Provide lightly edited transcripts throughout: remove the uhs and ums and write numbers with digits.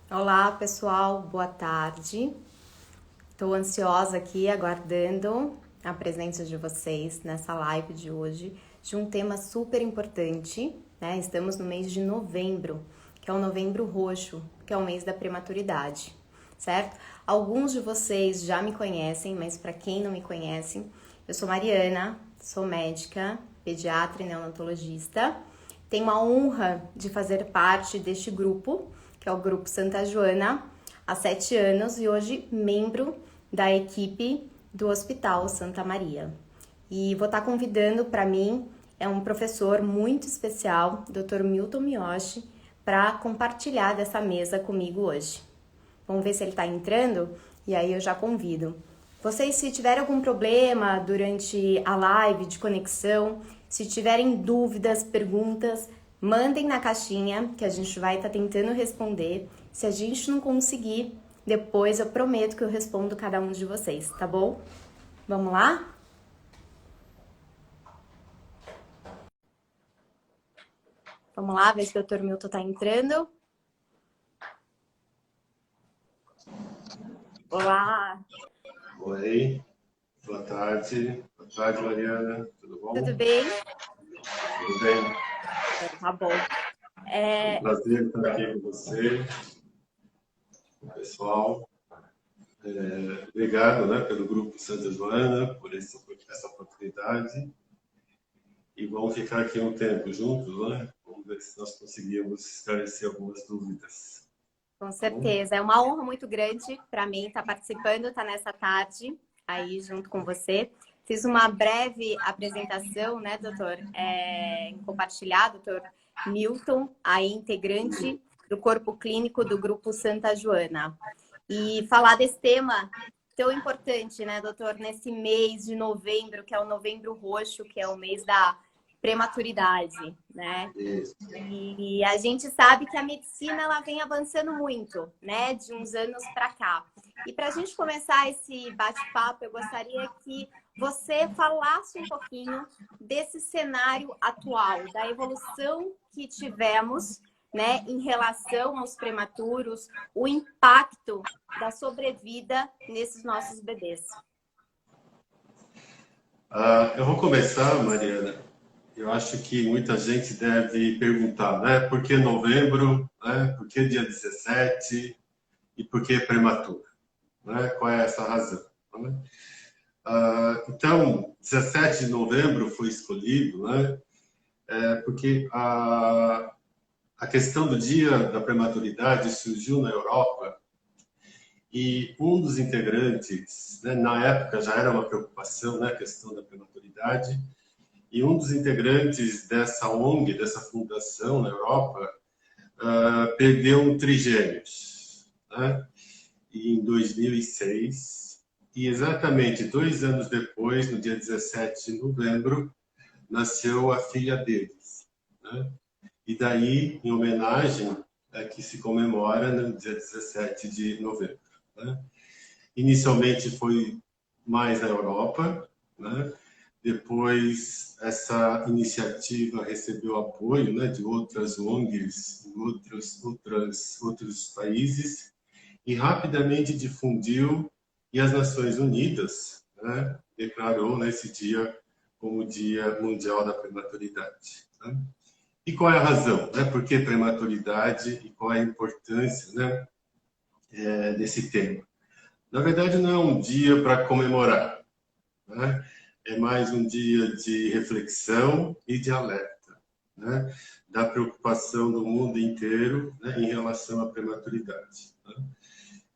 Olá, pessoal, boa tarde. Estou ansiosa aqui aguardando a presença de vocês nessa live de hoje de um tema super importante, né? Estamos no mês de novembro, que é o Novembro Roxo, que é o mês da prematuridade, certo? Alguns de vocês já me conhecem, mas para quem não me conhece, eu sou Mariana, sou médica, pediatra e neonatologista. Tenho a honra de fazer parte deste grupo, que é o Grupo Santa Joana, há 7 anos e hoje membro da equipe do Hospital Santa Maria. E vou estar convidando para mim, é um professor muito especial, Dr. Milton Miyoshi, para compartilhar dessa mesa comigo hoje. Vamos ver se ele está entrando e aí eu já convido. Vocês, se tiverem algum problema durante a live de conexão, se tiverem dúvidas, perguntas, mandem na caixinha que a gente vai estar tentando responder. Se a gente não conseguir, depois eu prometo que eu respondo cada um de vocês, tá bom? Vamos lá? Vamos lá, ver se o Dr. Milton está entrando. Olá! Oi, boa tarde. Boa tarde, Mariana. Tudo Tudo bom? bem? Tudo bem? Então, tá bom. É um prazer estar aqui com você, pessoal. Obrigado, né, pelo Grupo Santa Joana, por essa oportunidade. E vamos ficar aqui um tempo juntos, né? Vamos ver se nós conseguimos esclarecer algumas dúvidas. Com Tá bom? certeza. É uma honra muito grande para mim estar participando, estar nessa tarde aí junto com você. Fiz uma breve apresentação, né, doutor, em compartilhar, doutor Milton, aí integrante do corpo clínico do Grupo Santa Joana. E falar desse tema tão importante, né, doutor, nesse mês de novembro, que é o Novembro Roxo, que é o mês da prematuridade, né? Isso. E a gente sabe que a medicina ela vem avançando muito, né, de uns anos para cá. E para a gente começar esse bate-papo, eu gostaria que você falasse um pouquinho desse cenário atual, da evolução que tivemos, né, em relação aos prematuros, o impacto da sobrevida nesses nossos bebês. Eu vou começar, Mariana. Eu acho que muita gente deve perguntar, né? Por que novembro? Né? Por que dia 17? E por que prematuro? Né? Qual é essa razão? Né? Então, 17 de novembro foi escolhido, né? Porque a questão do dia da prematuridade surgiu na Europa e um dos integrantes, né, na época já era uma preocupação, né, a questão da prematuridade, e um dos integrantes dessa ONG, dessa fundação na Europa, perdeu um trigêmeos, né, em 2006, e exatamente 2 anos depois, no dia 17 de novembro, nasceu a filha deles, né? E daí, em homenagem, é que se comemora no dia 17 de novembro, né? Inicialmente foi mais na Europa, né? Depois essa iniciativa recebeu apoio, né, de outras ONGs em outros países e rapidamente difundiu, e as Nações Unidas, né, declarou nesse dia como o Dia Mundial da Prematuridade, né? E qual é a razão, né? Por que prematuridade e qual é a importância, né, desse tema? Na verdade, não é um dia para comemorar, né? É mais um dia de reflexão e de alerta, né, da preocupação do mundo inteiro, né, em relação à prematuridade, né?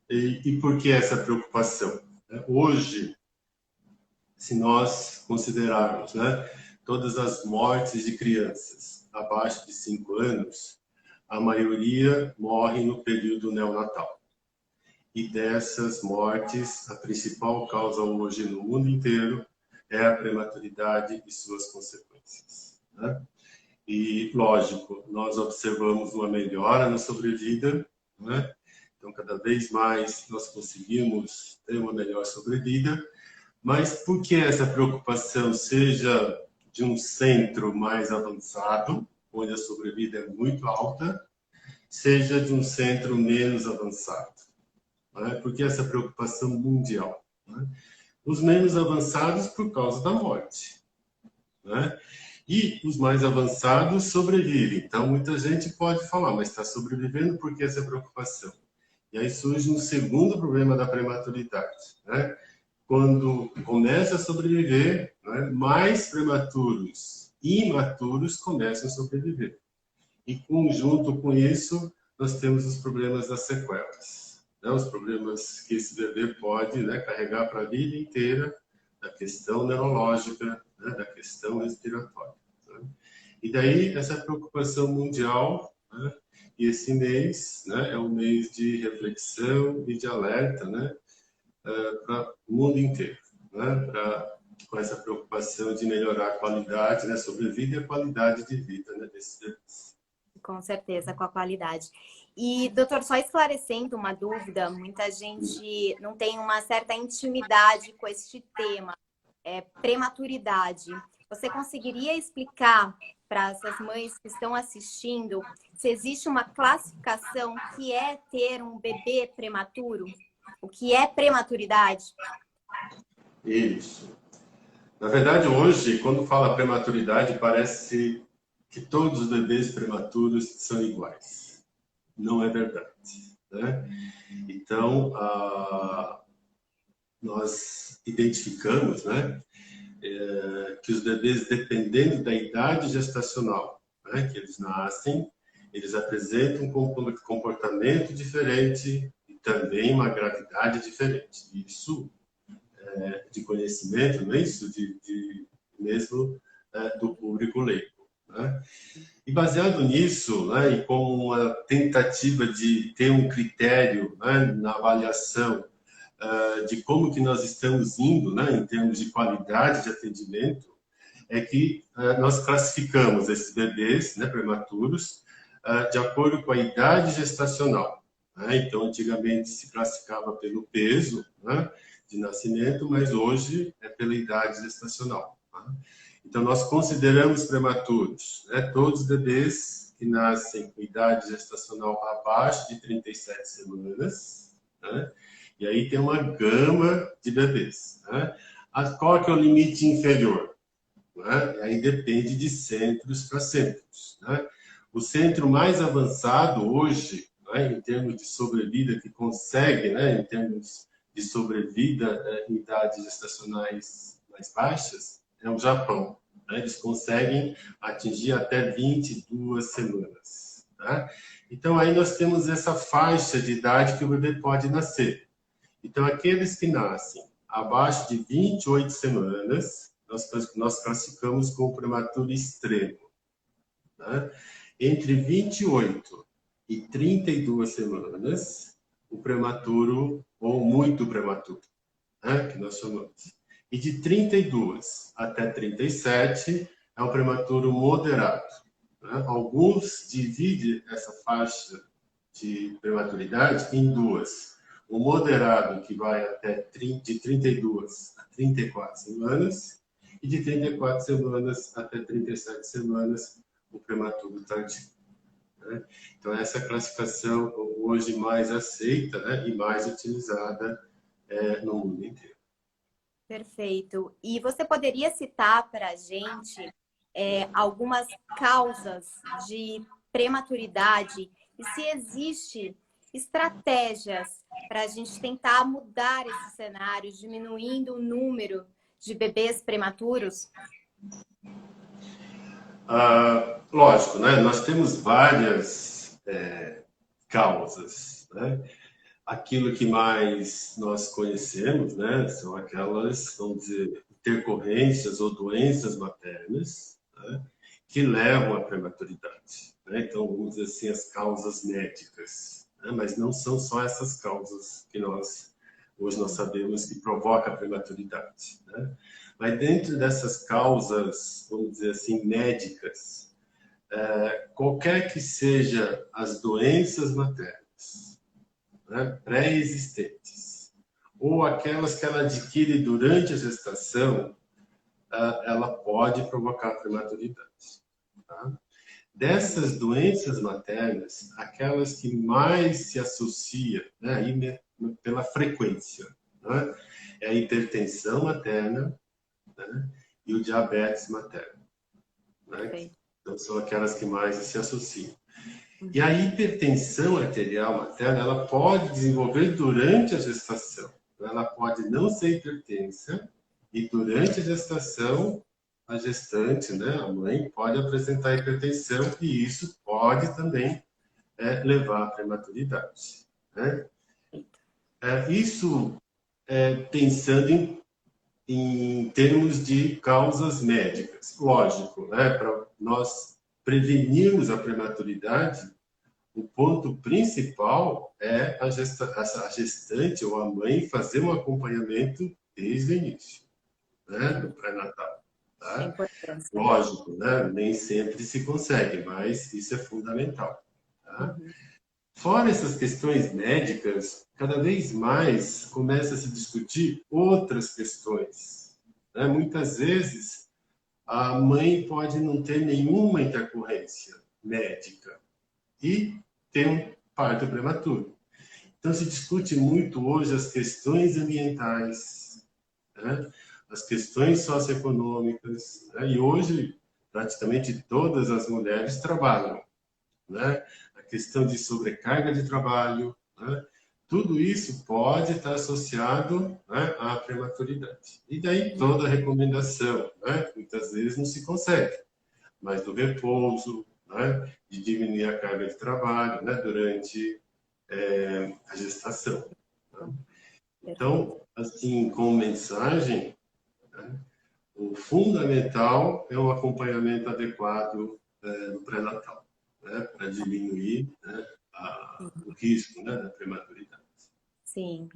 E por que essa preocupação? Hoje, se nós considerarmos, né, todas as mortes de crianças abaixo de 5 anos, a maioria morre no período neonatal. E dessas mortes, a principal causa hoje no mundo inteiro é a prematuridade e suas consequências, né? E, lógico, nós observamos uma melhora na sobrevida, né? Então, cada vez mais nós conseguimos ter uma melhor sobrevida, mas por que essa preocupação seja de um centro mais avançado, onde a sobrevida é muito alta, seja de um centro menos avançado. Né? Porque essa preocupação mundial. Né? Os menos avançados por causa da morte. Né? E os mais avançados sobrevivem. Então, muita gente pode falar, mas está sobrevivendo por que essa preocupação? E aí surge um segundo problema da prematuridade. Né? Quando começa a sobreviver, né, mais prematuros e imaturos começam a sobreviver. E, conjunto com isso, nós temos os problemas das sequelas. Né? Os problemas que esse bebê pode, né, carregar para a vida inteira, da questão neurológica, né, da questão respiratória. Né? E daí, essa preocupação mundial, né, e esse mês, né, é um mês de reflexão e de alerta, né, para o mundo inteiro, né, com essa preocupação de melhorar a qualidade, né, sobrevida e a qualidade de vida, né, desses bebês. Com certeza, com a qualidade. E, doutor, só esclarecendo uma dúvida, muita gente não tem uma certa intimidade com este tema, prematuridade. Você conseguiria explicar para essas mães que estão assistindo se existe uma classificação que é ter um bebê prematuro? O que é prematuridade? Isso. Na verdade, hoje, quando fala prematuridade, parece que todos os bebês prematuros são iguais. Não é verdade, né? Então, nós identificamos, né, que os bebês, dependendo da idade gestacional, né, que eles nascem, eles apresentam um comportamento diferente e também uma gravidade diferente. Isso de conhecimento, não é isso? Mesmo do público leigo. Né? E baseado nisso, né, e como uma tentativa de ter um critério, né, na avaliação de como que nós estamos indo, né, em termos de qualidade de atendimento, é que nós classificamos esses bebês, né, prematuros de acordo com a idade gestacional. Né? Então, antigamente se classificava pelo peso, né, de nascimento, mas hoje é pela idade gestacional. Né? Então, nós consideramos prematuros, né, todos os bebês que nascem com idade gestacional abaixo de 37 semanas, né? E aí tem uma gama de bebês. Né? Qual que é o limite inferior? Né? E aí depende de centros para centros. Né? O centro mais avançado hoje, né, em termos de sobrevida, que consegue, né, em termos de sobrevida em idades gestacionais mais baixas, é o Japão. Né? Eles conseguem atingir até 22 semanas. Tá? Então, aí nós temos essa faixa de idade que o bebê pode nascer. Então, aqueles que nascem abaixo de 28 semanas, nós classificamos como prematuro extremo. Né? Entre 28 e 32 semanas, o prematuro ou muito prematuro, né? Que nós chamamos. E de 32 até 37 é um prematuro moderado. Né? Alguns dividem essa faixa de prematuridade em duas. O moderado, que vai até de 32 a 34 semanas, e de 34 semanas até 37 semanas, o prematuro tardio. Né? Então, essa classificação hoje mais aceita, né, e mais utilizada no mundo inteiro. Perfeito. E você poderia citar para a gente algumas causas de prematuridade e se existe estratégias para a gente tentar mudar esse cenário, diminuindo o número de bebês prematuros? Lógico, né? Nós temos várias causas, né? Aquilo que mais nós conhecemos, né, são aquelas, vamos dizer, intercorrências ou doenças maternas, né, que levam à prematuridade. Né? Então, vamos dizer assim, as causas médicas. Né? Mas não são só essas causas que hoje nós sabemos que provocam a prematuridade. Né? Mas dentro dessas causas, vamos dizer assim, médicas, qualquer que seja as doenças maternas, né, pré-existentes, ou aquelas que ela adquire durante a gestação, ela pode provocar prematuridade. Tá? Dessas doenças maternas, aquelas que mais se associam, né, aí, pela frequência, né, é a hipertensão materna, né, e o diabetes materno. Né? Então, são aquelas que mais se associam. E a hipertensão arterial materna, ela pode desenvolver durante a gestação. Ela pode não ser hipertensa e durante a gestação, a gestante, né, a mãe, pode apresentar hipertensão e isso pode também levar à prematuridade. Né? Isso pensando em termos de causas médicas. Lógico, né, para nós prevenirmos a prematuridade, o ponto principal é a gestante ou a mãe fazer um acompanhamento desde o início, né, do pré-natal. Tá? Lógico, né, nem sempre se consegue, mas isso é fundamental. Tá? Fora essas questões médicas, cada vez mais começa a se discutir outras questões. Né? Muitas vezes, a mãe pode não ter nenhuma intercorrência médica e ter um parto prematuro. Então, se discute muito hoje as questões ambientais, né? As questões socioeconômicas, né? E hoje, praticamente todas as mulheres trabalham, né? A questão de sobrecarga de trabalho, né? Tudo isso pode estar associado, né, à prematuridade. E daí toda a recomendação, né? Muitas vezes não se consegue, mas do repouso, né? De diminuir a carga de trabalho, né? Durante a gestação. Né? Então, assim, como mensagem, né? O fundamental é o acompanhamento adequado no pré-natal, né, para diminuir, né, o risco, né, da prematuridade. Sim,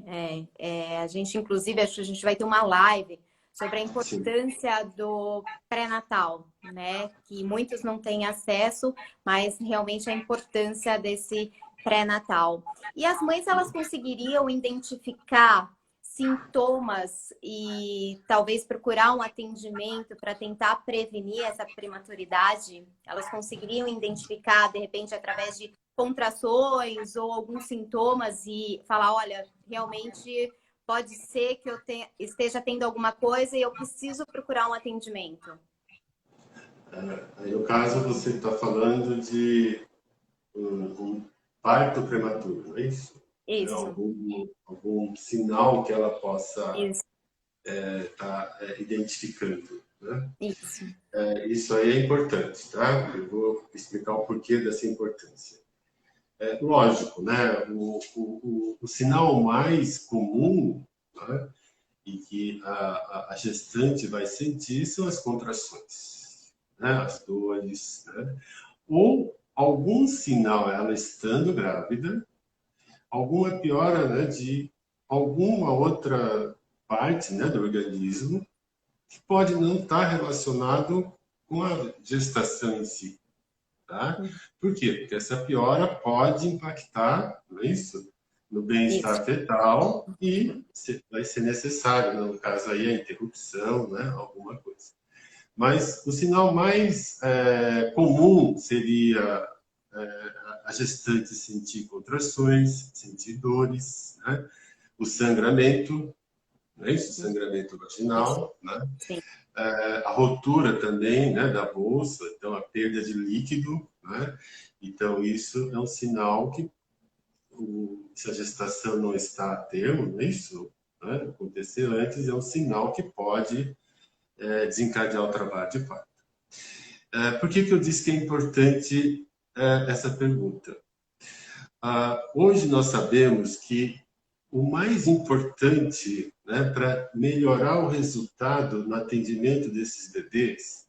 a gente, inclusive, acho que a gente vai ter uma live sobre a importância Sim. do pré-natal, né? Que muitos não têm acesso, mas realmente a importância desse pré-natal. E as mães, elas conseguiriam identificar sintomas e talvez procurar um atendimento para tentar prevenir essa prematuridade? Elas conseguiriam identificar, de repente, através de contrações ou alguns sintomas e falar, olha, realmente pode ser que eu esteja tendo alguma coisa e eu preciso procurar um atendimento? Aí, no caso, você está falando de um parto prematuro, não é isso? Isso. Algum sinal que ela possa Isso. Tá identificando, né? Isso. Isso aí é importante, tá? Eu vou explicar o porquê dessa importância. Lógico, né? O sinal mais comum, né, e que a gestante vai sentir são as contrações, né? As dores, né? Ou algum sinal, ela estando grávida, alguma piora, né, de alguma outra parte, né, do organismo que pode não estar relacionado com a gestação em si. Tá? Por quê? Porque essa piora pode impactar, não é isso? No bem-estar fetal e vai ser necessário, no caso aí, a interrupção, né? Alguma coisa. Mas o sinal mais comum seria a gestante sentir contrações, sentir dores, né? O sangramento, não é isso? O sangramento vaginal, né? Sim. A rotura também, né, da bolsa, então a perda de líquido, né? Então isso é um sinal que se a gestação não está a termo, não é isso, né, acontecer antes, é um sinal que pode desencadear o trabalho de parto. Por que eu disse que é importante essa pergunta? Hoje nós sabemos que o mais importante, né, para melhorar o resultado no atendimento desses bebês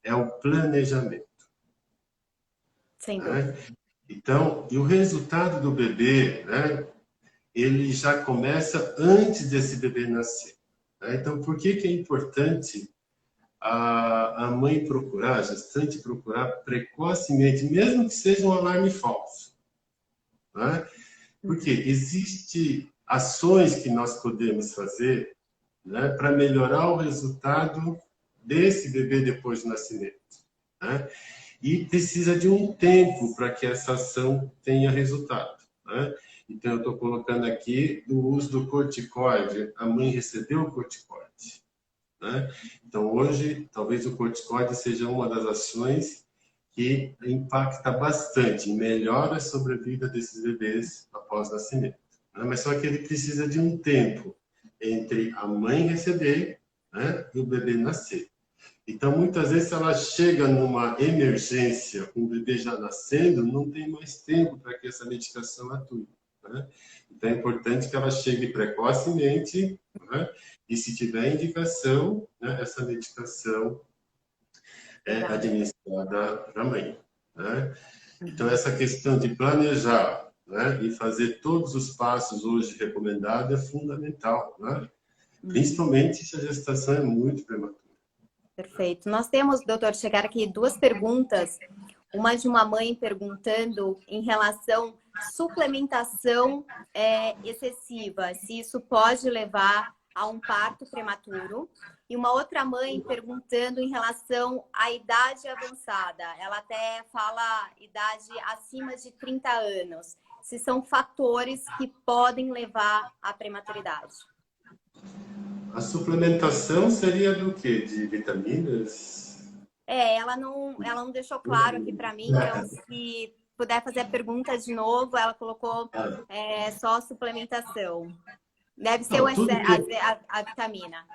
é o planejamento. Sem dúvida. Né? Então, e o resultado do bebê, né, ele já começa antes desse bebê nascer. Né? Então, por que é importante a mãe procurar, a gestante procurar precocemente, mesmo que seja um alarme falso? Né? Porque existem ações que nós podemos fazer, né, para melhorar o resultado desse bebê depois do nascimento. Né? e precisa de um tempo para que essa ação tenha resultado, né? Então, eu estou colocando aqui o uso do corticoide. A mãe recebeu o corticoide, né? Então, hoje, talvez o corticoide seja uma das ações que impacta bastante, melhora a sobrevida desses bebês após o nascimento, né? Mas só que ele precisa de um tempo entre a mãe receber, né, e o bebê nascer. Então, muitas vezes, se ela chega numa emergência, com o bebê já nascendo, não tem mais tempo para que essa medicação atue, né? Então, é importante que ela chegue precocemente, né? E se tiver indicação, né, essa medicação é Legal. administrada para a mãe, né? Então, essa questão de planejar, né, e fazer todos os passos hoje recomendados é fundamental, né? Principalmente se a gestação é muito prematura. Perfeito. Nós temos, doutor, chegar aqui duas perguntas. Uma de uma mãe perguntando em relação à suplementação excessiva, se isso pode levar a um parto prematuro. E uma outra mãe perguntando em relação à idade avançada. Ela até fala idade acima de 30 anos. Se são fatores que podem levar à prematuridade. A suplementação seria do quê? De vitaminas? Ela não deixou claro aqui para mim, então se puder fazer a pergunta de novo, ela colocou só suplementação. Deve ser Não, tudo que a vitamina.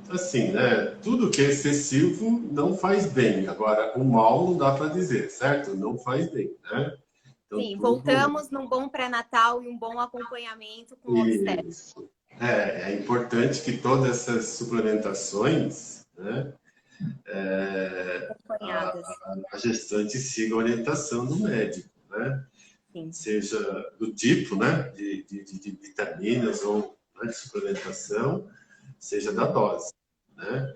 assim, né? Tudo que é excessivo não faz bem. Agora, o mal não dá para dizer, certo? Não faz bem, né? Então, Sim, tudo voltamos num bom pré-natal e um bom acompanhamento com o obstetra. isso. É importante que todas essas suplementações, né? Acompanhadas. A gestante siga a orientação do médico, né? Sim. Seja do tipo, né? De vitaminas ou, né, de suplementação, seja da dose, né?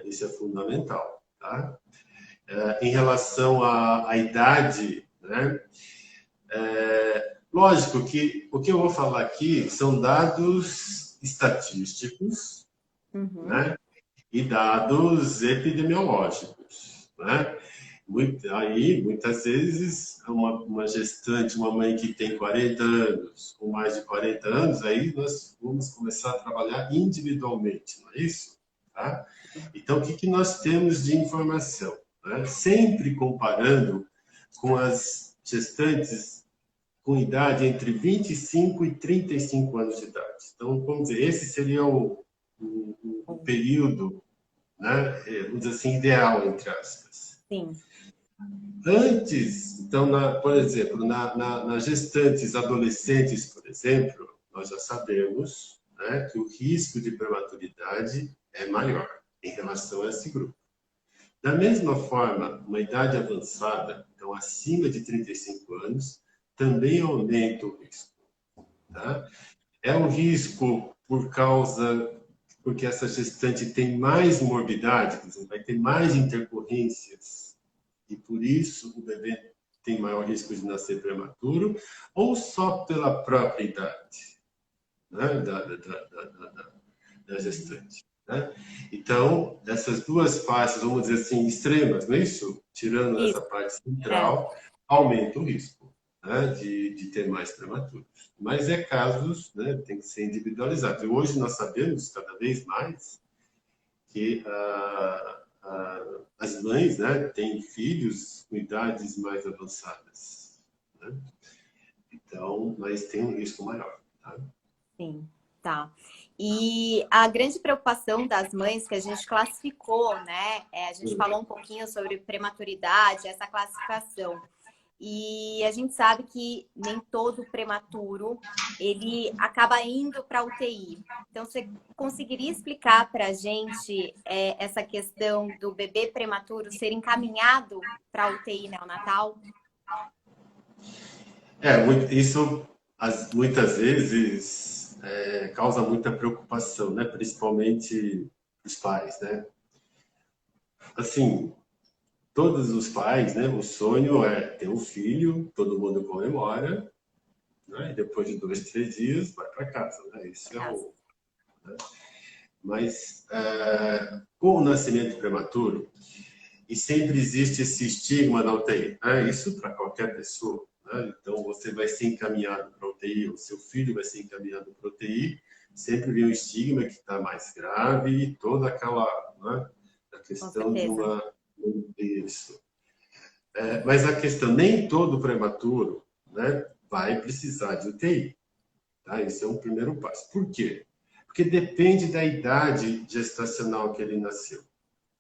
Isso é fundamental, tá? Em relação à idade, né? Lógico que o que eu vou falar aqui são dados estatísticos, né? E dados epidemiológicos, né? Muitas vezes, uma gestante, uma mãe que tem 40 anos, com mais de 40 anos, aí nós vamos começar a trabalhar individualmente, não é isso? Tá? Então, o que nós temos de informação, né? Sempre comparando com as gestantes com idade entre 25 e 35 anos de idade. Então, vamos dizer, esse seria o período, né, vamos dizer assim, ideal, entre aspas. Sim. Antes, então, por exemplo, nas gestantes adolescentes, por exemplo, nós já sabemos, né, que o risco de prematuridade é maior em relação a esse grupo. Da mesma forma, uma idade avançada, então acima de 35 anos, também aumenta o risco. Tá? É um risco porque essa gestante tem mais morbidade, quer dizer, vai ter mais intercorrências, e por isso o bebê tem maior risco de nascer prematuro, ou só pela própria idade, né, da gestante, né? Então, essas duas faces, vamos dizer assim, extremas, não é isso? Tirando essa Isso. parte central, aumenta o risco, né, de ter mais prematuros. Mas é casos, né, tem que ser individualizado. E hoje nós sabemos cada vez mais que as mães, né, têm filhos com idades mais avançadas, né? Então, mas tem um risco maior, tá? Sim, tá. E a grande preocupação das mães que a gente classificou, né? A gente falou um pouquinho sobre prematuridade, essa classificação. E a gente sabe que nem todo prematuro ele acaba indo para a UTI. Então, você conseguiria explicar para a gente essa questão do bebê prematuro ser encaminhado para a UTI neonatal? Isso muitas vezes causa muita preocupação, né? Principalmente os pais, né? Assim, todos os pais, né? O sonho é ter um filho, todo mundo comemora, né? E depois de 2, 3 dias vai para casa, né? Isso é o, né? Mas com o nascimento prematuro, e sempre existe esse estigma na UTI, né? Isso para qualquer pessoa, né? Então, você vai ser encaminhado para a UTI, o seu filho vai ser encaminhado para a UTI, sempre vem um estigma que está mais grave e toda aquela, né, a Com questão de certeza. uma... Isso. Mas a questão, nem todo prematuro, né, vai precisar de UTI. Tá? Esse é um primeiro passo. Por quê? Porque depende da idade gestacional que ele nasceu.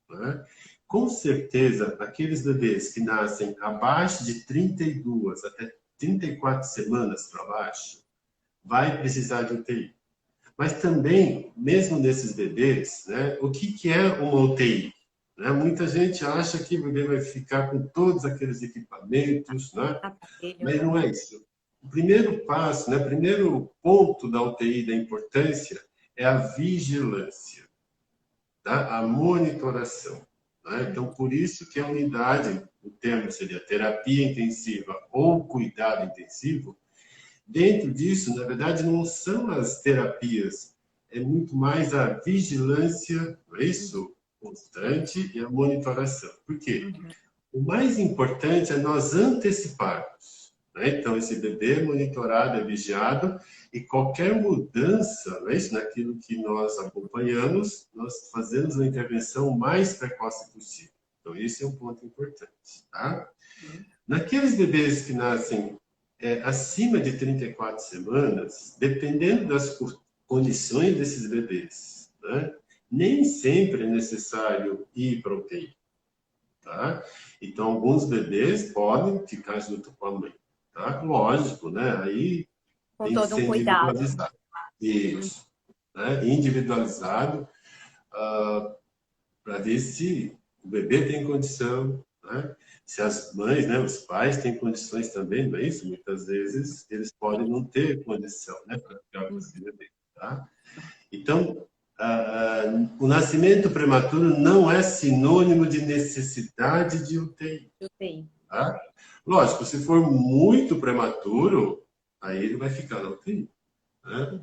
Né? Com certeza, aqueles bebês que nascem abaixo de 32 até 34 semanas para baixo, vai precisar de UTI. Mas também, mesmo nesses bebês, né, o que é uma UTI? Né? Muita gente acha que o bebê vai ficar com todos aqueles equipamentos, né? Aparelho, Mas né? não é isso. O primeiro passo, né, o primeiro ponto da UTI, da importância, é a vigilância, tá? A monitoração. Né? Então, por isso que a unidade, o termo seria terapia intensiva ou cuidado intensivo. Dentro disso, na verdade, não são as terapias, é muito mais a vigilância, não é isso? Constante e a monitoração. Por quê? Uhum. O mais importante é nós anteciparmos. Né? Então, esse bebê é monitorado, é vigiado, e qualquer mudança, não é isso? Naquilo que nós acompanhamos, nós fazemos uma intervenção o mais precoce possível. Então, esse é um ponto importante. Tá? Naqueles bebês que nascem acima de 34 semanas, dependendo das condições desses bebês, né, nem sempre é necessário ir para o UTI. Tá? Então, alguns bebês podem ficar junto com a mãe. Tá? Lógico, né? Aí Com tem que todo um ser cuidado. individualizado. Isso. Né? Individualizado para ver se o bebê tem condição, né? Se as mães, né, os pais têm condições também, não é isso? Muitas vezes eles podem não ter condição, né, para ficar com esse bebê, tá? Então, o nascimento prematuro não é sinônimo de necessidade de UTI, Eu sei. tá? Lógico, se for muito prematuro, aí ele vai ficar na UTI, né?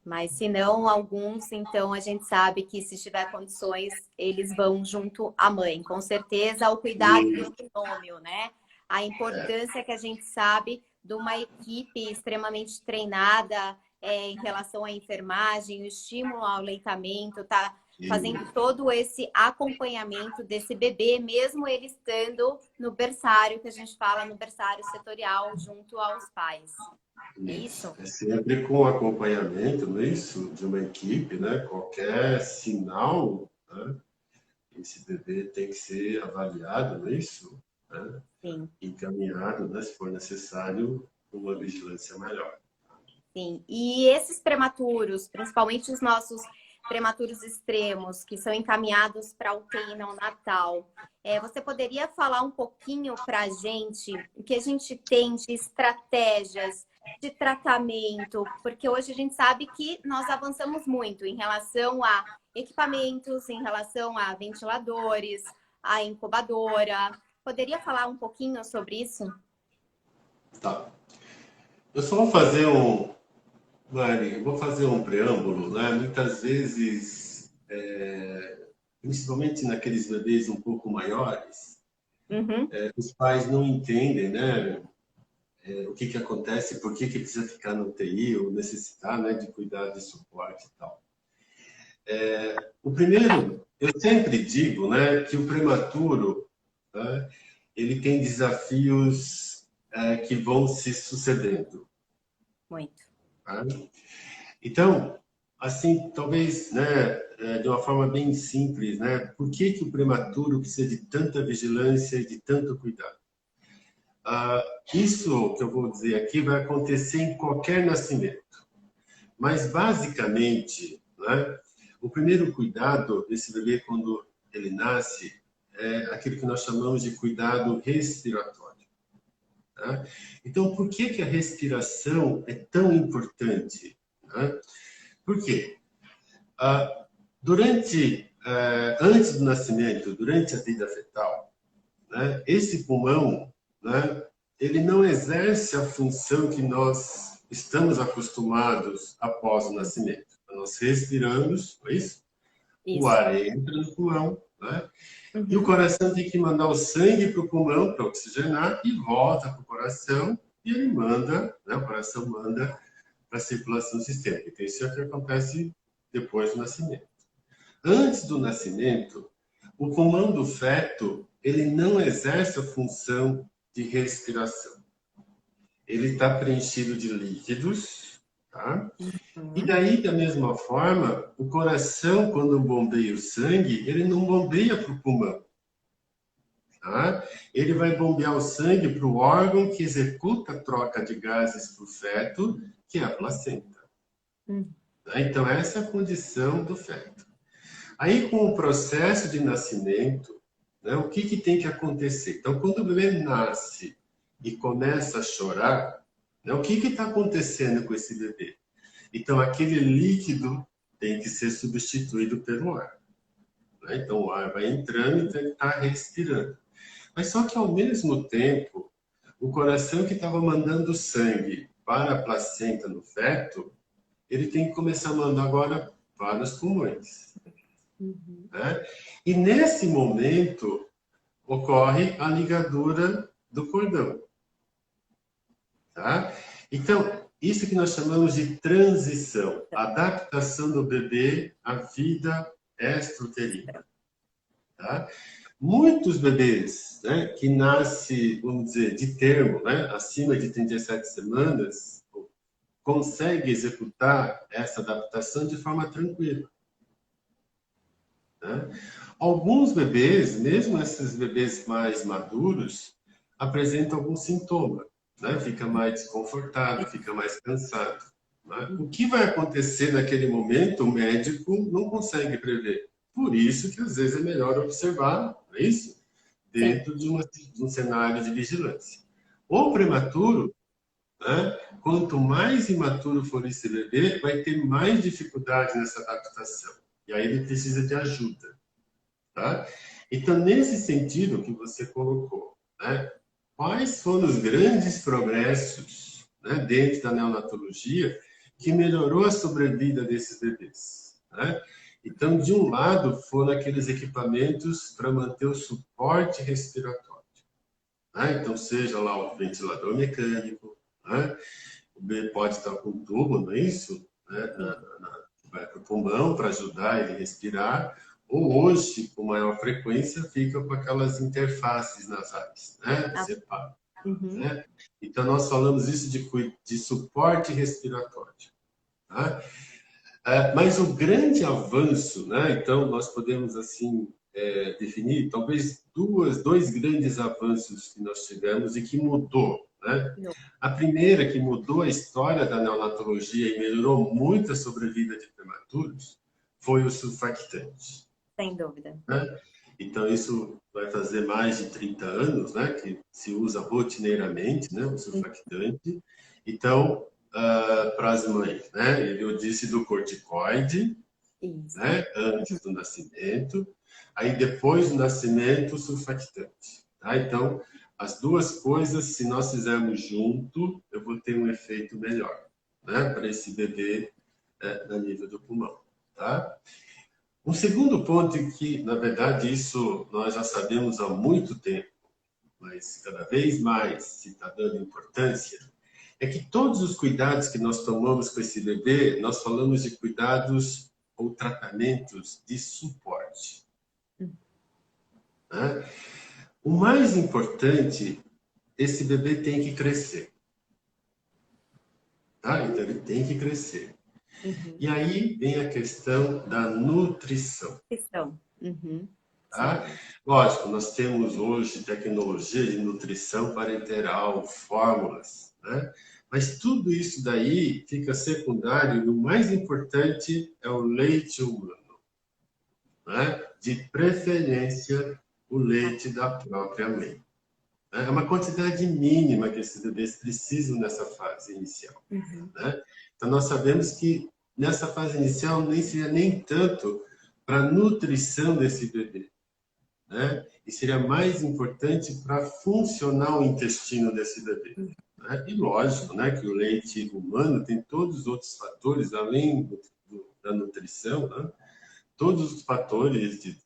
Mas se não, alguns, então a gente sabe que se tiver condições, eles vão junto à mãe. Com certeza, o cuidado do E, binômio, né? A importância que a gente sabe de uma equipe extremamente treinada em relação à enfermagem, o estímulo ao aleitamento, tá e, fazendo todo esse acompanhamento desse bebê, mesmo ele estando no berçário, que a gente fala no berçário setorial, junto aos pais. É isso. isso? É sempre com acompanhamento, não é isso? De uma equipe, né? Qualquer sinal, né? Esse bebê tem que ser avaliado, não é isso? Né? Sim. Encaminhado, né? Se for necessário, uma vigilância maior. Sim, e esses prematuros, principalmente os nossos prematuros extremos, que são encaminhados para a UTI neonatal, você poderia falar um pouquinho para a gente o que a gente tem de estratégias de tratamento? Porque hoje a gente sabe que nós avançamos muito em relação a equipamentos, em relação a ventiladores, a incubadora. Poderia falar um pouquinho sobre isso? Tá. Eu só vou fazer Mari, vou fazer um preâmbulo, né? Muitas vezes, principalmente naqueles bebês um pouco maiores, Uhum, os pais não entendem, né? O que acontece, por que precisa ficar no UTI ou necessitar, né, de cuidar de suporte e tal. O primeiro, eu sempre digo, né, que o prematuro, né, ele tem desafios que vão se sucedendo. muito. Tá? Então, assim, talvez, né, de uma forma bem simples, né, por que o prematuro precisa de tanta vigilância e de tanto cuidado? Isso que eu vou dizer aqui vai acontecer em qualquer nascimento, mas basicamente, né, o primeiro cuidado desse bebê quando ele nasce é aquilo que nós chamamos de cuidado respiratório. Tá? Então, por que a respiração é tão importante? Né? Por quê? Antes do nascimento, durante a vida fetal, né, esse pulmão, né, ele não exerce a função que nós estamos acostumados após o nascimento. Nós respiramos, não é isso? O Isso. ar entra no pulmão, né? E o coração tem que mandar o sangue para o pulmão para oxigenar e volta para o coração e ele manda, né? O coração manda para a circulação sistêmica. Então, isso é o que acontece depois do nascimento. Antes do nascimento, o pulmão do feto ele não exerce a função de respiração. Ele está preenchido de líquidos, tá? E daí, da mesma forma, o coração, quando bombeia o sangue, ele não bombeia para o pulmão. Tá? Ele vai bombear o sangue para o órgão que executa a troca de gases para o feto, que é a placenta. Tá? Então, essa é a condição do feto. Aí, com o processo de nascimento, né, o que tem que acontecer? Então, quando o bebê nasce e começa a chorar, né, o que está acontecendo com esse bebê? Então, aquele líquido tem que ser substituído pelo ar. Né? Então, o ar vai entrando e ele está respirando. Mas só que, ao mesmo tempo, o coração que estava mandando sangue para a placenta no feto, ele tem que começar a mandar agora para os pulmões. Né? E nesse momento, ocorre a ligadura do cordão. Tá? Então, isso que nós chamamos de transição, adaptação do bebê à vida extrauterina. Tá? Muitos bebês, né, que nascem, vamos dizer, de termo, né, acima de 37 semanas, conseguem executar essa adaptação de forma tranquila. Né? Alguns bebês, mesmo esses bebês mais maduros, apresentam algum sintoma. Né? Fica mais desconfortável, fica mais cansado. Né? O que vai acontecer naquele momento, o médico não consegue prever. Por isso que às vezes é melhor observar, não é isso? Dentro de um cenário de vigilância. O prematuro, né? Quanto mais imaturo for esse bebê, vai ter mais dificuldade nessa adaptação. E aí ele precisa de ajuda. Tá? Então, nesse sentido que você colocou, né? Quais foram os grandes progressos, né, dentro da neonatologia que melhorou a sobrevida desses bebês? Né? Então, de um lado, foram aqueles equipamentos para manter o suporte respiratório. Né? Então, seja lá o ventilador mecânico, né? O bebê pode estar com um tubo, não é isso? Né? Vai para o pulmão para ajudar ele a respirar, ou hoje, com maior frequência, fica com aquelas interfaces nasais, né? CEPAP, né? Então, nós falamos isso de suporte respiratório. Tá? Mas o grande avanço, né? Então, nós podemos, assim, definir, talvez, dois grandes avanços que nós tivemos e que mudou, né? A primeira, que mudou a história da neonatologia e melhorou muito a sobrevida de prematuros, foi o surfactante. Sem dúvida. Né? Então, isso vai fazer mais de 30 anos, né, que se usa rotineiramente, né, o surfactante. Então, para as mães, né, eu disse do corticoide, né, antes do nascimento, aí depois do nascimento, o surfactante. Tá? Então, as duas coisas, se nós fizermos junto, eu vou ter um efeito melhor, né, para esse bebê a nível do pulmão. Tá? Um segundo ponto que, na verdade, isso nós já sabemos há muito tempo, mas cada vez mais se está dando importância, é que todos os cuidados que nós tomamos com esse bebê, nós falamos de cuidados ou tratamentos de suporte. Né? O mais importante, esse bebê tem que crescer. Tá? Então, ele tem que crescer. E aí vem a questão da nutrição. Tá? Lógico, nós temos hoje tecnologia de nutrição parenteral, fórmulas, né? Mas tudo isso daí fica secundário e o mais importante é o leite humano, né? De preferência, o leite da própria mãe. É uma quantidade mínima que esses bebês precisam nessa fase inicial. Né? Então, nós sabemos que nessa fase inicial nem seria nem tanto para a nutrição desse bebê, né? E seria mais importante para funcionar o intestino desse bebê. Né? E lógico, né, que o leite humano tem todos os outros fatores, além da nutrição, né? Todos os fatores de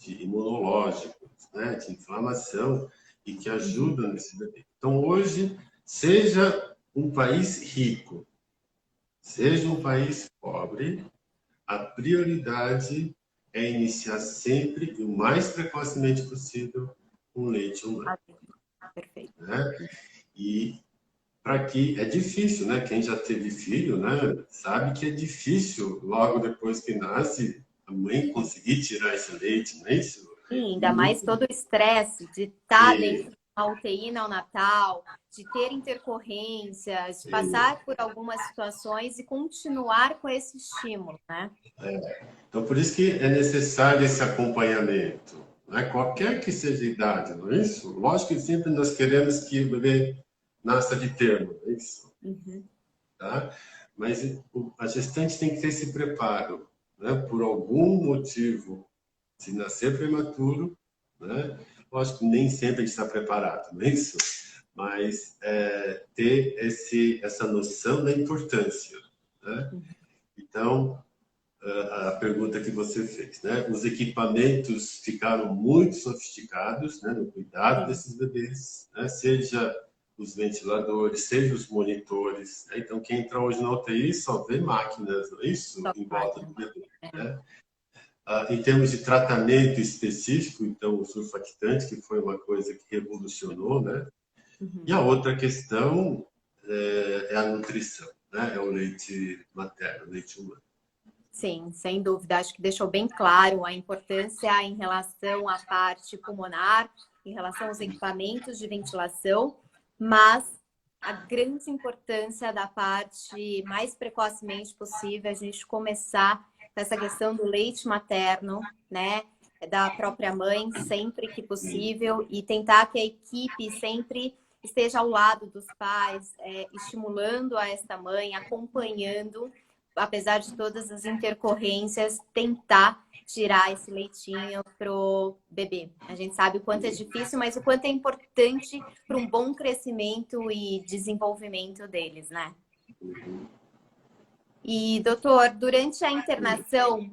de imunológicos, né, de inflamação, e que ajudam nesse bebê. Então, hoje, seja um país rico, seja um país pobre, a prioridade é iniciar sempre e o mais precocemente possível um leite humano, Perfeito. né? E para que é difícil, né? Quem já teve filho, né, sabe que é difícil logo depois que nasce a mãe conseguir tirar esse leite, não é isso? Sim, ainda mais Muito. todo o estresse de estar dentro de uma UTI neonatal, de ter intercorrências, de passar por algumas situações e continuar com esse estímulo, né? Então, por isso que é necessário esse acompanhamento, né? Qualquer que seja a idade, não é isso? Lógico que sempre nós queremos que o bebê nasça de termo, não é isso? Tá? Mas a gestante tem que ter esse preparo, né? Por algum motivo, se nascer prematuro, né? Lógico que nem sempre a gente está preparado, não é isso? Mas ter essa noção da importância, né? Então, a pergunta que você fez, né? Os equipamentos ficaram muito sofisticados, né, no cuidado desses bebês, né? Seja os ventiladores, seja os monitores, né? Então, quem entra hoje na UTI só vê máquinas, não é isso? Em volta do bebê, né? Em termos de tratamento específico, então, o surfactante, que foi uma coisa que revolucionou, né? E a outra questão é a nutrição, né? É o leite materno, o leite humano. Sim, sem dúvida. Acho que deixou bem claro a importância em relação à parte pulmonar, em relação aos equipamentos de ventilação, mas a grande importância da parte mais precocemente possível, a gente começar com essa questão do leite materno, né? Da própria mãe, sempre que possível, e tentar que a equipe sempre esteja ao lado dos pais, estimulando a esta mãe, acompanhando, apesar de todas as intercorrências, tentar tirar esse leitinho pro bebê. A gente sabe o quanto é difícil, mas o quanto é importante para um bom crescimento e desenvolvimento deles, né? E, doutor, durante a internação,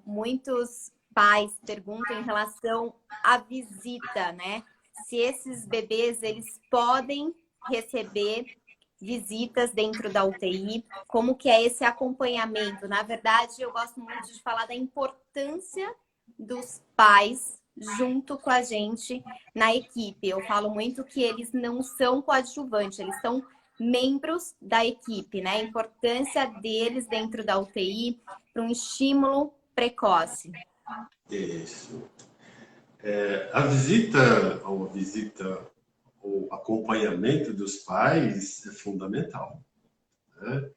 muitos pais perguntam em relação à visita, né? Se esses bebês, eles podem receber visitas dentro da UTI, como que é esse acompanhamento? Na verdade, eu gosto muito de falar da importância dos pais junto com a gente na equipe. Eu falo muito que eles não são coadjuvantes, eles são membros da equipe, né? A importância deles dentro da UTI para um estímulo precoce. Isso. A visita, o acompanhamento dos pais é fundamental, né?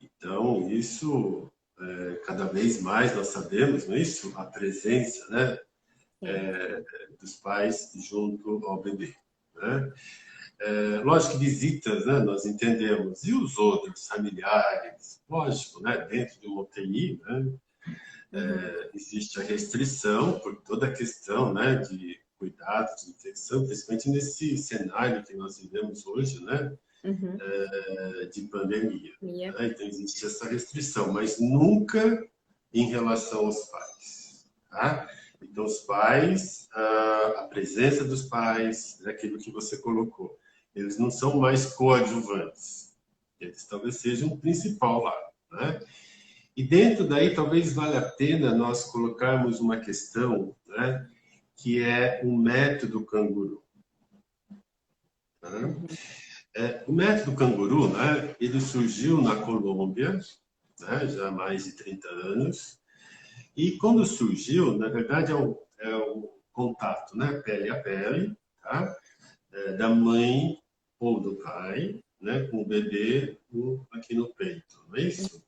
Então, isso, cada vez mais nós sabemos, não é isso? A presença, né, dos pais junto ao bebê, né? Lógico que visitas, né, nós entendemos, e os outros familiares, lógico, né, dentro de uma UTI, né, existe a restrição por toda a questão, né, de cuidado de infecção, principalmente nesse cenário que nós vivemos hoje, né, de pandemia. Né? Então existe essa restrição, mas nunca em relação aos pais. Tá? Então os pais, a presença dos pais, aquilo que você colocou, eles não são mais coadjuvantes, eles talvez sejam o principal lá, né? E dentro daí, talvez valha a pena nós colocarmos uma questão, né, que é o método canguru. Tá? O método canguru, né, ele surgiu na Colômbia, né, já há mais de 30 anos, e quando surgiu, na verdade, é o contato, né, pele a pele, tá? Da mãe ou do pai, né, com o bebê aqui no peito, não é isso?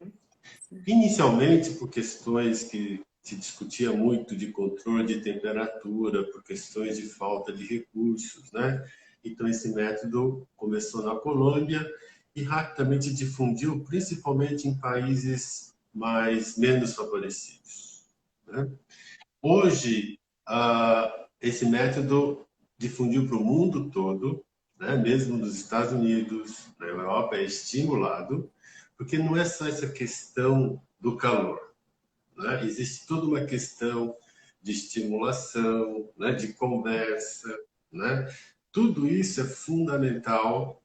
Inicialmente, por questões que se discutia muito de controle de temperatura, por questões de falta de recursos, né? Então, esse método começou na Colômbia e rapidamente difundiu, principalmente em países menos favorecidos, né? Hoje, esse método difundiu para o mundo todo, né? Mesmo nos Estados Unidos, na Europa, é estimulado, porque não é só essa questão do calor, né? Existe toda uma questão de estimulação, né, de conversa, né? Tudo isso é fundamental,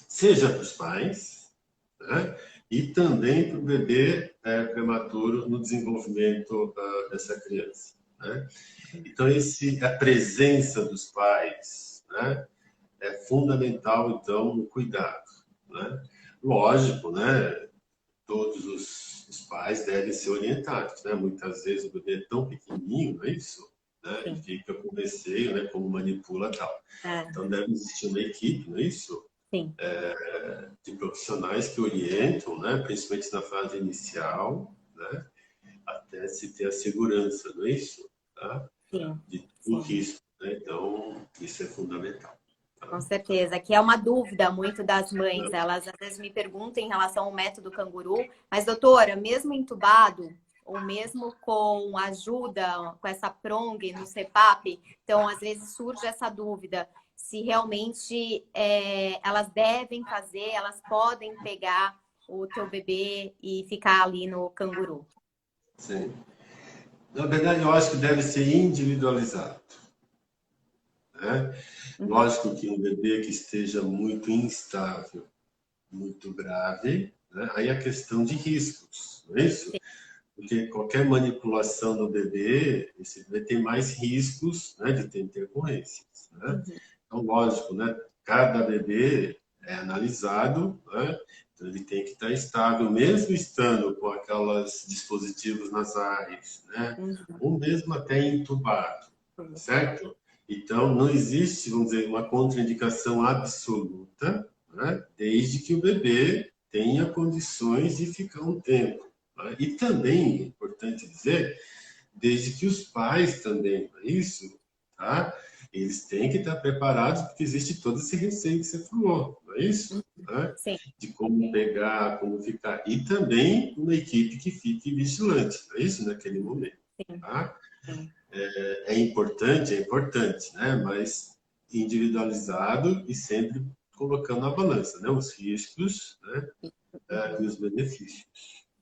seja para os pais, né, e também para o bebê prematuro no desenvolvimento dessa criança, né? Então, a presença dos pais, né, é fundamental, então, no cuidado, né? Lógico, né? Todos os pais devem ser orientados, né? Muitas vezes o bebê é tão pequenininho, não é isso? Né? E Sim. fica com receio, né? Como manipula e tal. É, Então, deve existir uma equipe, não é isso? sim. De profissionais que orientam, né? Principalmente na fase inicial, né? Até se ter a segurança, não é isso? Tá? Sim. Do Sim. risco, né? Então, isso é fundamental. Com Tá? certeza, que é uma dúvida muito das mães. Elas às vezes me perguntam em relação ao método canguru, mas doutora, mesmo entubado ou mesmo com ajuda, com essa prong no CPAP, então às vezes surge essa dúvida se realmente elas devem fazer, elas podem pegar o teu bebê e ficar ali no canguru. Sim. Na verdade, eu acho que deve ser individualizado, né? Uhum. Lógico que um bebê que esteja muito instável, muito grave, né? Aí a questão de riscos, não é isso? Sim. Porque qualquer manipulação do bebê, esse bebê tem mais riscos, né, de ter intercorrências, né? Uhum. Então, lógico, né? Cada bebê é analisado, né? Então, ele tem que estar estável, mesmo estando com aqueles dispositivos nasais, né? Uhum. Ou mesmo até entubado, certo? Então, não existe, vamos dizer, uma contraindicação absoluta, né? Desde que o bebê tenha condições de ficar um tempo. Né? E também, é importante dizer, desde que os pais também, não é isso? Tá? Eles têm que estar preparados, porque existe todo esse receio que você falou, não é isso? Né? Sim. De como pegar, como ficar. E também uma equipe que fique vigilante, não é isso? Naquele momento. Sim. Tá? Sim. É importante, né? Mas individualizado e sempre colocando na balança, né? Os riscos, né? E os benefícios.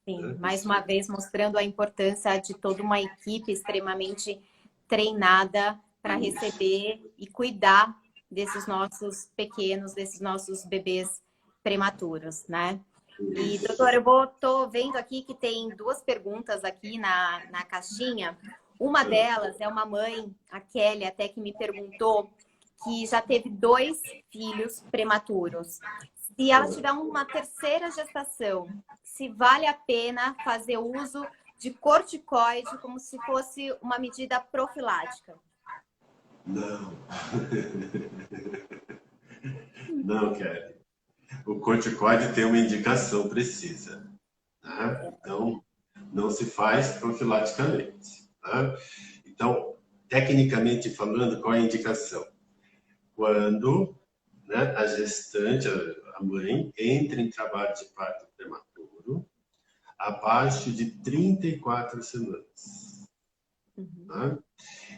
Sim, Né? mais uma Isso. vez mostrando a importância de toda uma equipe extremamente treinada para receber e cuidar desses nossos pequenos, desses nossos bebês prematuros, né? E, doutora, tô vendo aqui que tem duas perguntas aqui na caixinha. Uma delas é uma mãe, a Kelly, até que me perguntou que já teve 2 filhos prematuros. Se ela tiver uma terceira gestação, se vale a pena fazer uso de corticoide como se fosse uma medida profilática. Não. Não, Kelly. O corticoide tem uma indicação precisa. Né? Então, não se faz profilaticamente. Né? Então, tecnicamente falando, qual é a indicação? Quando, né, a gestante, a mãe, entra em trabalho de parto prematuro abaixo de 34 semanas. Uhum. Né?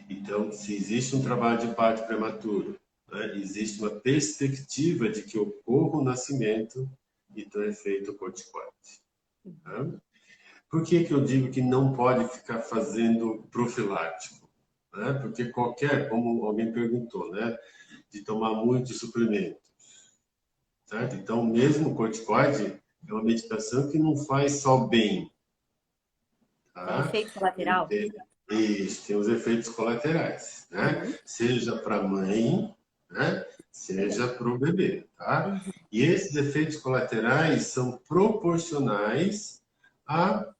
Então, se existe um trabalho de parto prematuro, né, existe uma perspectiva de que ocorra o nascimento, então é feito o corticoide. Né? Por que eu digo que não pode ficar fazendo profilático? Né? Porque qualquer, como alguém perguntou, né, de tomar muitos suplementos, certo? Então, mesmo o corticoide é uma medicação que não faz só bem, Tem tá? efeito Ele colateral? tem, isso, tem os efeitos colaterais, né? Uhum. Seja para a mãe, né? Seja para o bebê, tá? Uhum. E esses efeitos colaterais são proporcionais ao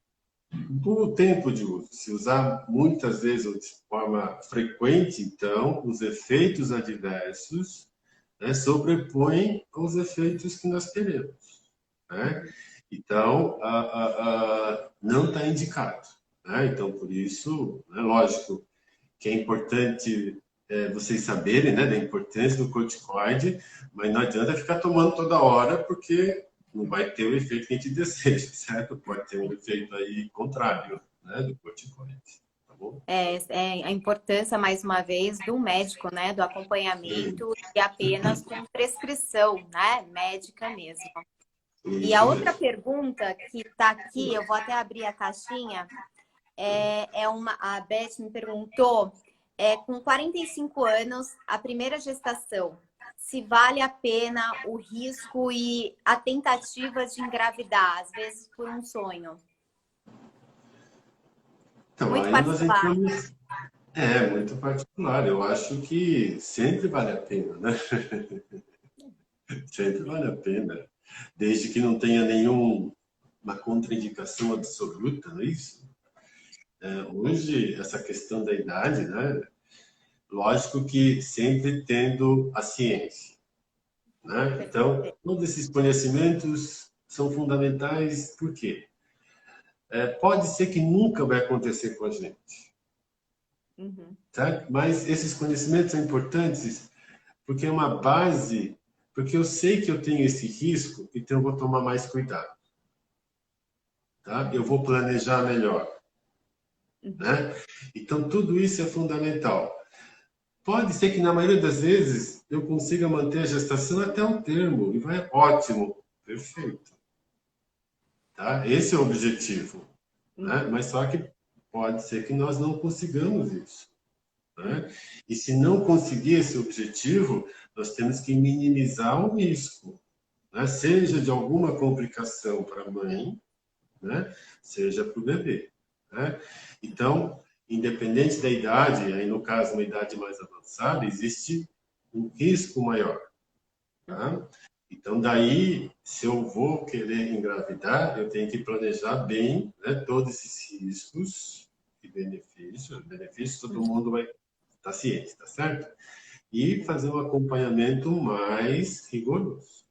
tempo de uso. Se usar muitas vezes ou de forma frequente, então, os efeitos adversos, né, sobrepõem os efeitos que nós queremos. Né? Então, não está indicado. Né? Então, por isso, né, lógico que é importante vocês saberem, né, da importância do corticoide, mas não adianta ficar tomando toda hora, porque não vai ter o efeito que a gente deseja, certo? Pode ter um efeito aí contrário, né, do corticoide. Tá bom? É a importância, mais uma vez, do médico, né? Do acompanhamento e apenas com prescrição, né? Médica mesmo. E a Isso outra mesmo. pergunta que está aqui, eu vou até abrir a caixinha, A Beth me perguntou, com 45 anos, a primeira gestação, se vale a pena o risco e a tentativa de engravidar, às vezes por um sonho. Então, Muito aí nós particular. entramos. Muito particular. Eu acho que sempre vale a pena, né? Sempre vale a pena. Desde que não tenha nenhuma contraindicação absoluta, não é isso? Hoje, essa questão da idade, né? Lógico que sempre tendo a ciência, né? Então, todos esses conhecimentos são fundamentais, por quê? Pode ser que nunca vai acontecer com a gente, Uhum. tá? Mas esses conhecimentos são importantes porque é uma base, porque eu sei que eu tenho esse risco, então eu vou tomar mais cuidado, tá? Eu vou planejar melhor, né? Então, tudo isso é fundamental. Pode ser que, na maioria das vezes, eu consiga manter a gestação até o termo, e vai ótimo, perfeito. Tá? Esse é o objetivo, né? Mas só que pode ser que nós não consigamos isso, né? E se não conseguir esse objetivo, nós temos que minimizar o risco, né? Seja de alguma complicação para a mãe, né? Seja para o bebê, né? Então, independente da idade, aí no caso uma idade mais avançada, existe um risco maior, tá? Então, daí, se eu vou querer engravidar, eu tenho que planejar bem, né, todos esses riscos e benefícios. Benefícios todo mundo vai estar ciente, tá certo? E fazer um acompanhamento mais rigoroso,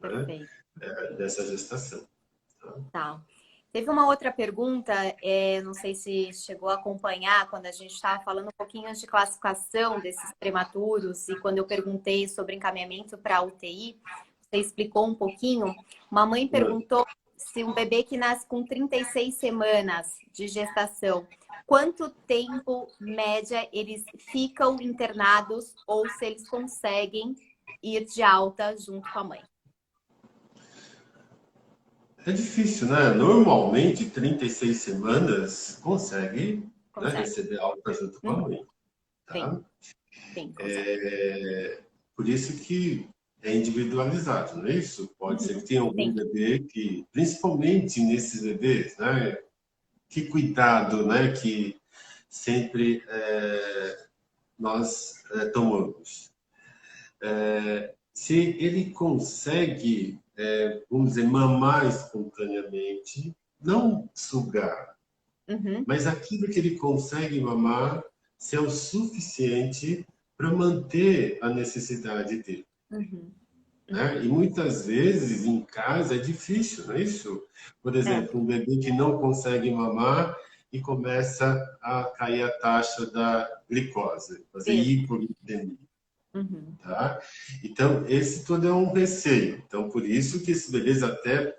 né, Perfeito. dessa gestação. Tá? Tá. Teve uma outra pergunta, não sei se chegou a acompanhar, quando a gente estava falando um pouquinho de classificação desses prematuros e quando eu perguntei sobre encaminhamento para a UTI, você explicou um pouquinho. Uma mãe perguntou se um bebê que nasce com 36 semanas de gestação, quanto tempo, média, eles ficam internados ou se eles conseguem ir de alta junto com a mãe? É difícil, né? Normalmente, 36 semanas consegue, né, Consegue. receber alta junto com a mãe. Sim, Tá? sim, consegue. Por isso que é individualizado, não é isso? Pode ser que tenha algum Sim. bebê que, principalmente nesses bebês, né? Que cuidado, né? Que sempre nós tomamos. Se ele consegue, vamos dizer, mamar espontaneamente, não sugar, Uhum, mas aquilo que ele consegue mamar, se é o suficiente para manter a necessidade dele. uhum. Né? E muitas vezes em casa é difícil, não é isso? Por exemplo, um bebê que não consegue mamar e começa a cair a taxa da glicose, fazer Peso. hipoglicemia, Uhum. tá? Então, esse todo é um receio. Então, por isso que esses bebês até,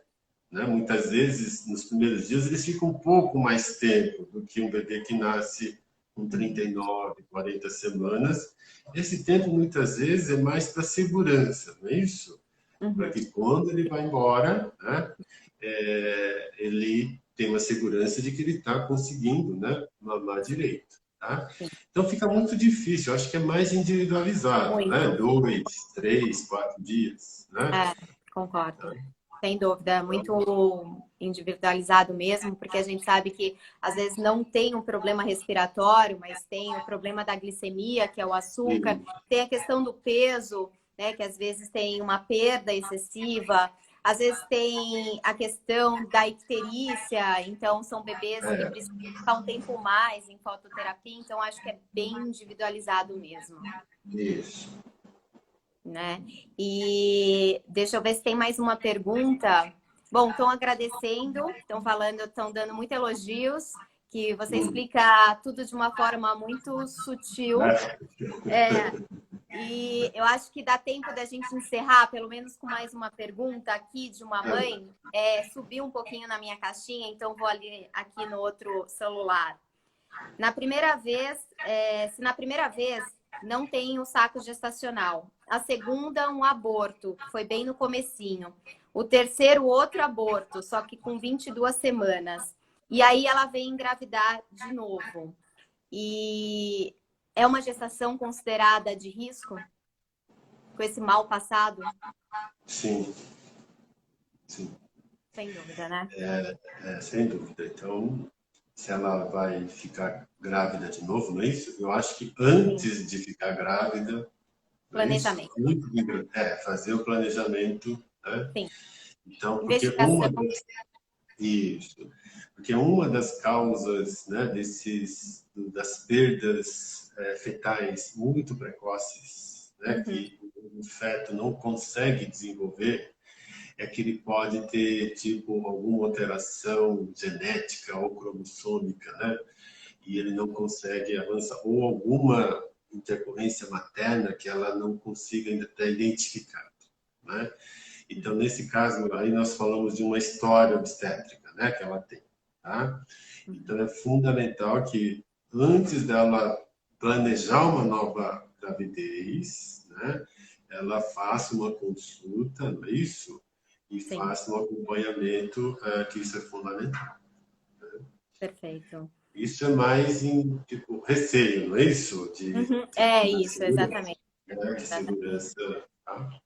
né, muitas vezes, nos primeiros dias, eles ficam um pouco mais tempo do que um bebê que nasce com 39, 40 semanas. Esse tempo, muitas vezes, é mais para segurança, não é isso? Para Uhum. que quando ele vai embora, né, ele tem uma segurança de que ele está conseguindo, né, mamar direito. Tá? Sim. Então fica muito difícil, eu acho que é mais individualizado, né? Muito. 2, 3, 4 dias, né? Concordo. Sem dúvida, é muito individualizado mesmo, porque a gente sabe que às vezes não tem um problema respiratório, mas tem o problema da glicemia, que é o açúcar, E, tem a questão do peso, né, que às vezes tem uma perda excessiva, às vezes tem a questão da icterícia, então são bebês que precisam ficar um tempo mais em fototerapia, então acho que é bem individualizado mesmo. isso. Né? E deixa eu ver se tem mais uma pergunta. Bom, estão agradecendo, estão falando, estão dando muitos elogios, que você explica tudo de uma forma muito sutil. Né? E eu acho que dá tempo da gente encerrar, pelo menos com mais uma pergunta aqui de uma mãe. Subiu um pouquinho na minha caixinha, então vou ali aqui no outro celular. Na primeira vez, se na primeira vez não tem o saco gestacional, a segunda um aborto, que foi bem no comecinho, o terceiro outro aborto, só que com 22 semanas. E aí ela vem engravidar de novo. E é uma gestação considerada de risco com esse mal passado? Sim, sim. Sem dúvida, né? Sem dúvida. Então, se ela vai ficar grávida de novo, não é isso? Eu acho que Sim. antes de ficar grávida, não é isso? Planejamento. Fazer o planejamento, né? Sim. Então, Investigação. isso, porque uma das causas, né, das perdas fetais muito precoces, né, Uhum. que o feto não consegue desenvolver, é que ele pode ter, tipo, alguma alteração genética ou cromossômica, né? E ele não consegue avançar, ou alguma intercorrência materna que ela não consiga ainda ter identificado, né? Então, nesse caso, aí nós falamos de uma história obstétrica, né, que ela tem, tá? Então, é fundamental que antes dela planejar uma nova gravidez, né, ela faça uma consulta, não é isso? E Sim, faça um acompanhamento, que isso é fundamental. perfeito. Isso é mais em, tipo, receio, não é isso? Uhum. Tipo, É na isso, segurança, exatamente. né? De Exatamente. segurança, tá?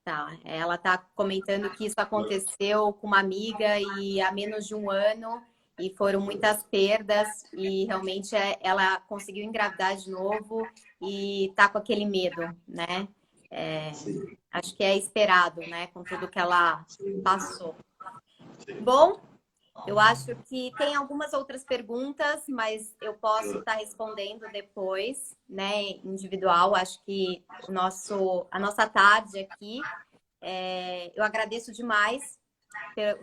Tá. Ela tá comentando que isso aconteceu com uma amiga e há menos de um ano e foram muitas perdas e realmente ela conseguiu engravidar de novo e tá com aquele medo, né? É, Sim, acho que é esperado, né? Com tudo que ela sim, passou. sim. Bom, eu acho que tem algumas outras perguntas, mas eu posso estar respondendo depois, né, individual. Acho que a nossa tarde aqui, eu agradeço demais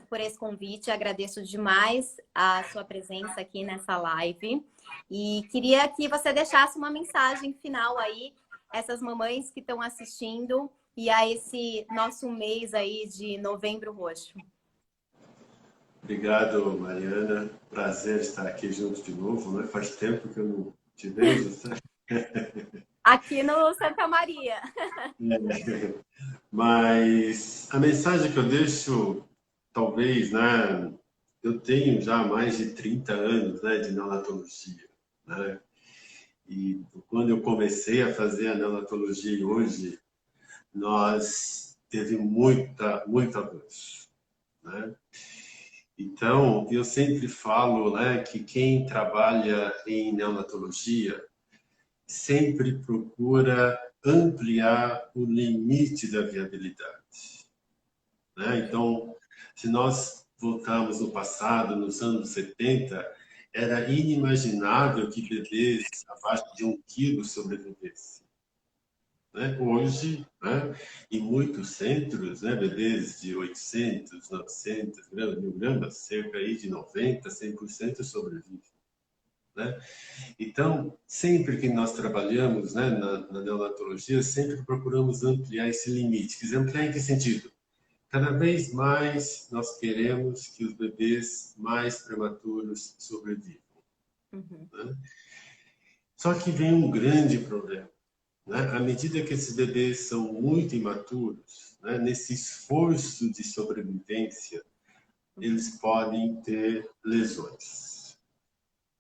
por esse convite, agradeço demais a sua presença aqui nessa live e queria que você deixasse uma mensagem final aí, essas mamães que estão assistindo e a esse nosso mês aí de Novembro Roxo. Obrigado, Mariana. Prazer estar aqui junto de novo, né? Faz tempo que eu não te vejo, sabe? Aqui no Santa Maria. Mas a mensagem que eu deixo, talvez, né? Eu tenho já mais de 30 anos, né, de neonatologia, né? E quando eu comecei a fazer a neonatologia hoje, nós teve muito avanço, né? Então, eu sempre falo, né, que quem trabalha em neonatologia sempre procura ampliar o limite da viabilidade, né? Então, se nós voltarmos no passado, nos anos 70, era inimaginável que bebês abaixo de 1 quilo sobrevivessem, né? Hoje, né, em muitos centros, né, bebês de 800, 900 gramas, 1.000 gramas, cerca aí de 90, 100% sobrevivem, né? Então, sempre que nós trabalhamos, né, na neonatologia, sempre procuramos ampliar esse limite. Quer dizer, ampliar em que sentido? Cada vez mais nós queremos que os bebês mais prematuros sobrevivam, Uhum. né? Só que vem um grande problema, né? À medida que esses bebês são muito imaturos, né, nesse esforço de sobrevivência, eles podem ter lesões,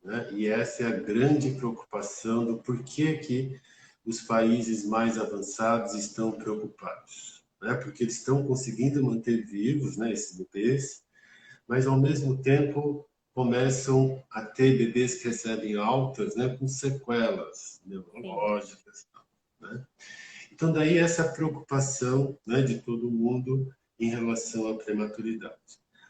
né? E essa é a grande preocupação do porquê que os países mais avançados estão preocupados, né? Porque eles estão conseguindo manter vivos, né, esses bebês, mas ao mesmo tempo começam a ter bebês que recebem altas, né, com sequelas Sim. neurológicas, né? Então, daí essa preocupação, né, de todo mundo em relação à prematuridade.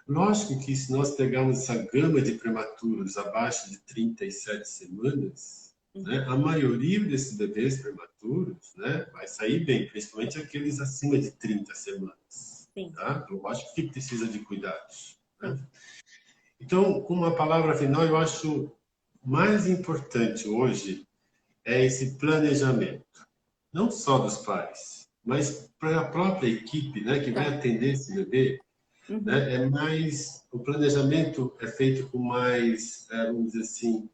Lógico que se nós pegarmos essa gama de prematuros abaixo de 37 semanas, né, Uhum. a maioria desses bebês prematuros, né, vai sair bem, principalmente aqueles acima de 30 semanas. Sim, Tá? Lógico que precisa de cuidados, né? sim. Então, com uma palavra final, eu acho mais importante hoje é esse planejamento, não só dos pais, mas para a própria equipe, né, que vai Tá. atender esse bebê, Uhum. né, o planejamento é feito com mais, vamos dizer assim,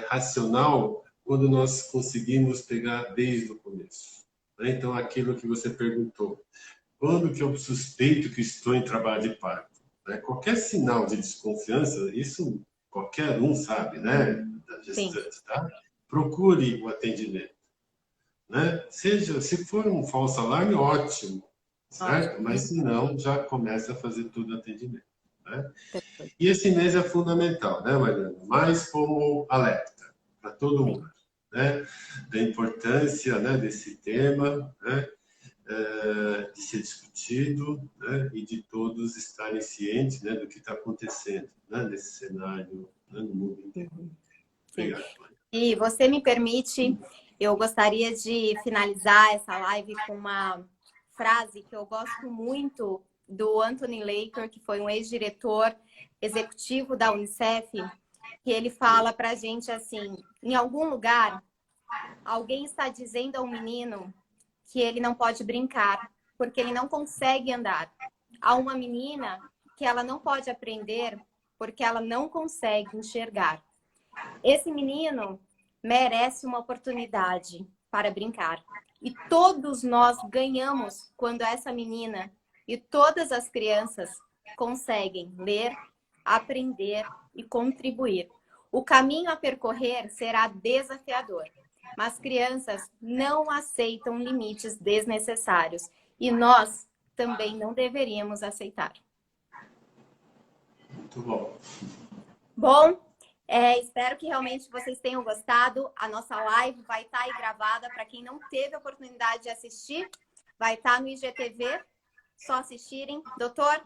racional quando nós conseguimos pegar desde o começo, né? Então, aquilo que você perguntou, quando que eu suspeito que estou em trabalho de parto? né? Qualquer sinal de desconfiança, isso qualquer um sabe, né? Da gestante, tá? Procure o atendimento, né? Seja, se for um falso alarme, ótimo, certo? Mas se não, já começa a fazer todo o atendimento, né? E esse mês é fundamental, né, Mariana? Mais como alerta para todo mundo, né? Da importância, né, desse tema, né? De ser discutido, né? E de todos estarem cientes, né, do que está acontecendo, né, nesse cenário, né, no mundo inteiro. Obrigado, Mariana. E você me permite, eu gostaria de finalizar essa live com uma frase que eu gosto muito do Anthony Laker, que foi um ex-diretor executivo da Unicef, que ele fala para a gente assim, em algum lugar, alguém está dizendo ao menino que ele não pode brincar, porque ele não consegue andar. Há uma menina que ela não pode aprender porque ela não consegue enxergar. Esse menino merece uma oportunidade para brincar. E todos nós ganhamos quando essa menina e todas as crianças conseguem ler, aprender e contribuir. O caminho a percorrer será desafiador, mas crianças não aceitam limites desnecessários e nós também não deveríamos aceitar. Muito bom. Bom, espero que realmente vocês tenham gostado. A nossa live vai estar aí gravada para quem não teve a oportunidade de assistir. Vai estar no IGTV. Só assistirem. Doutor,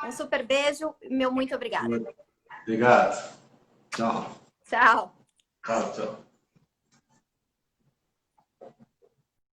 um super beijo. Meu muito obrigada. Obrigado. Tchau. Tchau. Tchau, tchau.